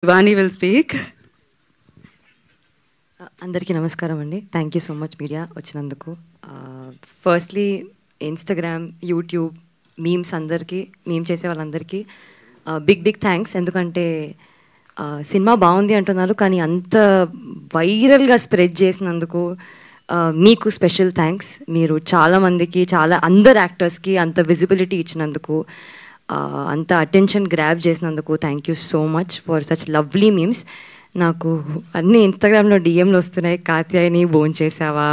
Vani will speak. అందరికీ నమస్కారం అండి. Thank you so much media వచ్చినందుకు. ఫస్ట్లీ ఇన్స్టాగ్రామ్, యూట్యూబ్, మీమ్స్ అందరికీ, మీమ్ చేసే వాళ్ళందరికీ బిగ్ థ్యాంక్స్. ఎందుకంటే సినిమా బాగుంది అంటున్నారు, కానీ అంత వైరల్గా స్ప్రెడ్ చేసినందుకు మీకు స్పెషల్ థ్యాంక్స్. మీరు చాలామందికి, అందరు యాక్టర్స్కి అంత విజిబిలిటీ ఇచ్చినందుకు, అంత అటెన్షన్ గ్రాబ్ చేసినందుకు thank you so much for such lovely memes. నాకు అన్ని ఇన్స్టాగ్రామ్లో డిఎంలు వస్తున్నాయి, కాత్యాయని భోంచేసావా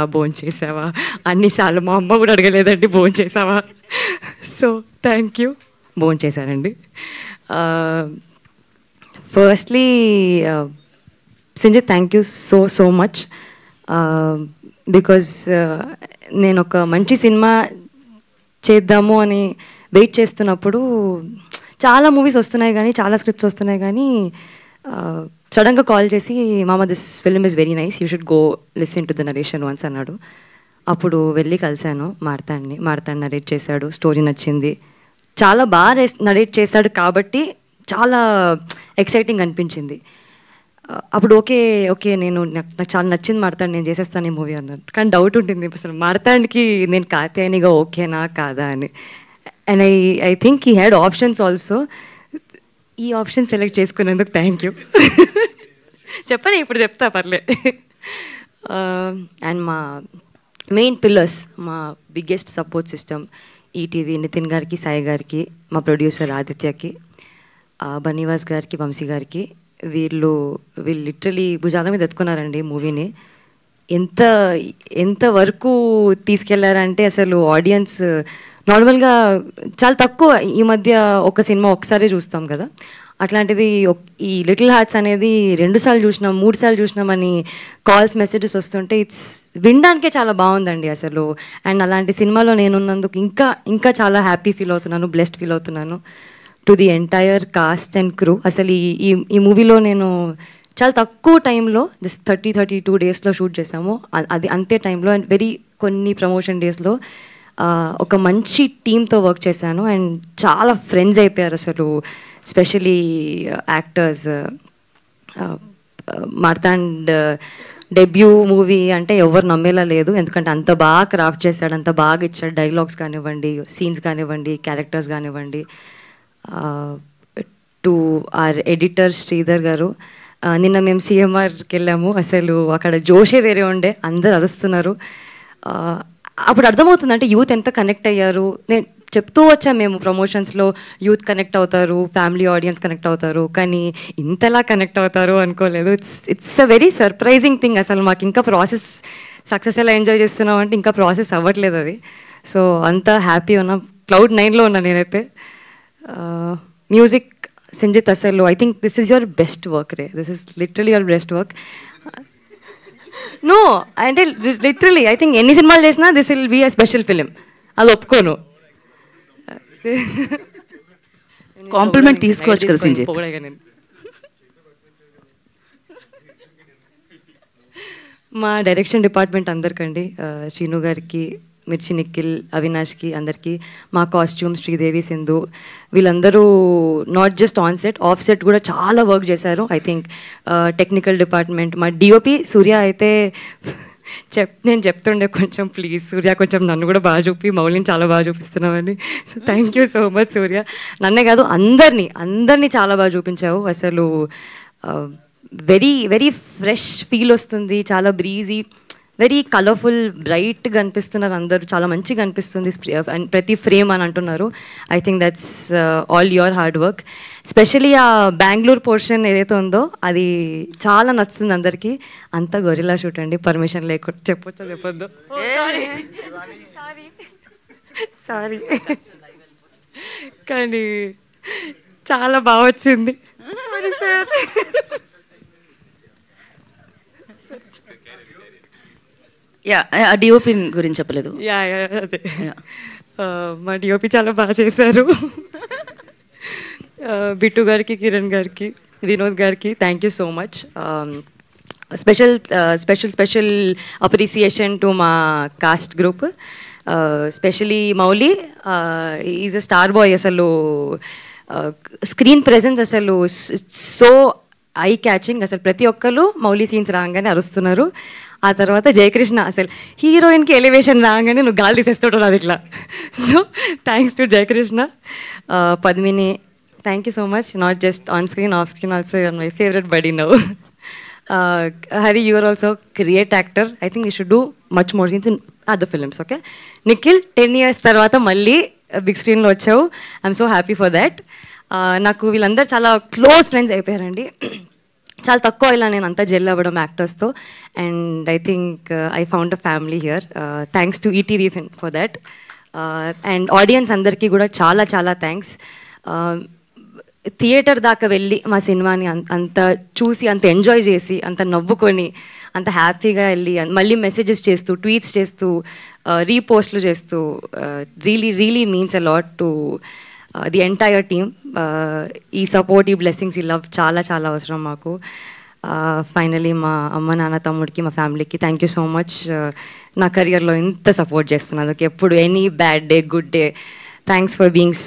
అన్నిసార్లు. మా అమ్మ కూడా అడగలేదండి భోంచేసావా. So thank you. భోంచేశారండి. Firstly Sanjith, thank you so much. Because నేను ఒక మంచి సినిమా చేద్దాము అని వెయిట్ చేస్తున్నప్పుడు చాలా మూవీస్ వస్తున్నాయి, కానీ చాలా స్క్రిప్ట్స్ వస్తున్నాయి, కానీ సడన్గా కాల్ చేసి, మామ this film is very nice, you should go listen to the narration once అన్నాడు. అప్పుడు వెళ్ళి కలిశాను మార్తాండ్ నరేట్ చేశాడు. స్టోరీ నచ్చింది, చాలా బాగా నరేట్ చేశాడు కాబట్టి చాలా ఎక్సైటింగ్ అనిపించింది. అప్పుడు ఓకే నాకు చాలా నచ్చింది మార్తాండ్, నేను చేసేస్తాను ఈ మూవీ అన్నాడు. కానీ డౌట్ ఉంటుంది అసలు మార్తాండ్కి నేను కాత్యాయనిగా ఓకేనా కాదా అని. And I think he had options also. ఈ ఆప్షన్ సెలెక్ట్ చేసుకునేందుకు థ్యాంక్ యూ. చెప్పండి, ఇప్పుడు చెప్తా పర్లే. అండ్ మా మెయిన్ పిల్లర్స్, మా biggest support system ETV Nitin గారికి, సాయి గారికి, మా ప్రొడ్యూసర్ ఆదిత్యకి, బనీవాస్ గారికి, వంశీ గారికి. వీళ్ళు లిటరలీ భుజాల మీద ఎత్తుకున్నారండి మూవీని. ఎంత వరకు తీసుకెళ్లారంటే అసలు ఆడియన్స్ నార్మల్గా చాలా తక్కువ ఈ మధ్య ఒక సినిమా ఒకసారి చూస్తాం కదా, అట్లాంటిది ఈ లిటిల్ హార్ట్స్ అనేది 2 సార్లు చూసినాం, 3 సార్లు చూసినామని కాల్స్, మెసేజెస్ వస్తుంటే వినడానికే చాలా బాగుందండి అసలు. అండ్ అలాంటి సినిమాలో నేనున్నందుకు ఇంకా చాలా హ్యాపీ ఫీల్ అవుతున్నాను, బ్లెస్డ్ ఫీల్ అవుతున్నాను. To the entire cost and crew. అసలు ఈ మూవీలో నేను చాలా తక్కువ టైంలో, జస్ట్ 32 డేస్లో షూట్ చేసాము. అది అంతే టైంలో అండ్ కొన్ని ప్రమోషన్ డేస్లో ఒక మంచి టీంతో వర్క్ చేశాను. అండ్ చాలా ఫ్రెండ్స్ అయిపోయారు అసలు. Specially actors. Marthand debut movie అంటే ఎవరు నమ్మేలా లేదు, ఎందుకంటే అంత బాగా క్రాఫ్ట్ చేశాడు, అంత బాగా ఇచ్చాడు. డైలాగ్స్ కానివ్వండి, సీన్స్ కానివ్వండి, క్యారెక్టర్స్ కానివ్వండి. టు ఆర్ ఎడిటర్ శ్రీధర్ గారు, నిన్న మేము సిఎంఆర్కి వెళ్ళాము. అసలు అక్కడ జోషే వేరే ఉండే, అందరు అరుస్తున్నారు. అప్పుడు అర్థమవుతుంది అంటే యూత్ ఎంత కనెక్ట్ అయ్యారు. నేను చెప్తూ వచ్చాం, మేము ప్రమోషన్స్లో యూత్ కనెక్ట్ అవుతారు, ఫ్యామిలీ ఆడియన్స్ కనెక్ట్ అవుతారు, కానీ ఇంతలా కనెక్ట్ అవుతారు అనుకోలేదు. It's a very surprising thing. అసలు మాకు ఇంకా ప్రాసెస్, సక్సెస్ ఎలా ఎంజాయ్ చేస్తున్నాం అంటే ఇంకా ప్రాసెస్ అవ్వట్లేదు అది. సో అంత హ్యాపీ ఉన్నా, క్లౌడ్ 9లో ఉన్నా నేనైతే. మ్యూజిక్ సంజిత్, అసలు I think this is your best work రే. This is literally your best work. No అంటే లిటరలీ ఐ థింక్ ఎన్ని సినిమాలు చేసినా this will be a special film, అది ఒప్పుకోను. కాంప్లిమెంట్ తీసుకోవచ్చు కదా సంజిత్. మా డైరెక్షన్ డిపార్ట్మెంట్ అందరికండి, శ్రీను గారికి, మిర్చి నిఖిల్, అవినాష్కి, అందరికీ. మా కాస్ట్యూమ్ శ్రీదేవి, సింధు, వీళ్ళందరూ not just on set, of set కూడా చాలా వర్క్ చేశారు. ఐ థింక్ టెక్నికల్ డిపార్ట్మెంట్, మా డిఓపి సూర్య అయితే నేను చెప్తుండే కొంచెం ప్లీజ్ సూర్య కొంచెం నన్ను కూడా బాగా చూపి, మౌలిని చాలా బాగా చూపిస్తున్నామని. So thank you so much Surya. నన్నే కాదు అందరినీ చాలా బాగా చూపించావు. అసలు వెరీ ఫ్రెష్ ఫీల్ వస్తుంది, చాలా బ్రీజీ, వెరీ కలర్ఫుల్, బ్రైట్గా అనిపిస్తున్నారు అందరూ, చాలా మంచిగా అనిపిస్తుంది ప్రతి ఫ్రేమ్ అని అంటున్నారు. I think that's all your hard work. Especially ఆ బెంగళూరు పోర్షన్ ఏదైతే ఉందో అది చాలా నచ్చుతుంది అందరికీ. అంతా గొరిల్లా షూట్ అండి, పర్మిషన్ లేకుండా. చెప్పొద్దు, సారీ, కానీ చాలా బాగా వచ్చింది. డిఓపి గురించి చెప్పలేదు. అదే, మా డిఓపి చాలా బాగా చేశారు. బిట్టు గారికి, కిరణ్ గారికి, వినోద్ గారికి thank you so much. Special appreciation to మా cast group. Specially Mouli is a star boy. అసలు స్క్రీన్ ప్రెజెన్స్ అసలు సో ఐ క్యాచింగ్. అసలు ప్రతి ఒక్కరు మౌలి సీన్స్ రాగానే అరుస్తున్నారు. ఆ తర్వాత జయకృష్ణ అసలు హీరోయిన్కి ఎలివేషన్ రాగానే నువ్వు గాలి తీసేస్తాడు అది ఇట్లా. So thanks to Jayakrishna. Padmini, thank you so much. Not just on screen, off screen also you are my favourite buddy now. Hari, you are also great actor. I think you should do much more scenes in other films, okay? Nikhil, 10 years తర్వాత మళ్ళీ big స్క్రీన్లో వచ్చావు. I'm so happy for that. నాకు వీళ్ళందరూ చాలా close friends అయిపోయారండి. చాలా తక్కువ ఇలా నేను అంతా జెల్ అవ్వడం యాక్టర్స్తో. And I think I found a family here. Thanks to ETV for that. And audience అందరికీ కూడా చాలా చాలా థ్యాంక్స్. థియేటర్ దాకా వెళ్ళి మా సినిమాని అంత చూసి, అంత ఎంజాయ్ చేసి, అంత నవ్వుకొని, అంత హ్యాపీగా వెళ్ళి మళ్ళీ మెసేజెస్ చేస్తూ, ట్వీట్స్ చేస్తూ, రీపోస్ట్లు చేస్తూ, really means a lot to the entire team. ఈ సపోర్ట్, ఈ బ్లెస్సింగ్స్, ఈ లవ్ చాలా చాలా అవసరం మాకు. ఫైనలీ మా అమ్మ, నాన్న, తమ్ముడికి, మా ఫ్యామిలీకి థ్యాంక్ యూ సో మచ్. నా కెరియర్లో ఇంత సపోర్ట్ చేస్తున్నందుకు. ఎప్పుడు any bad day, good day, thanks for being so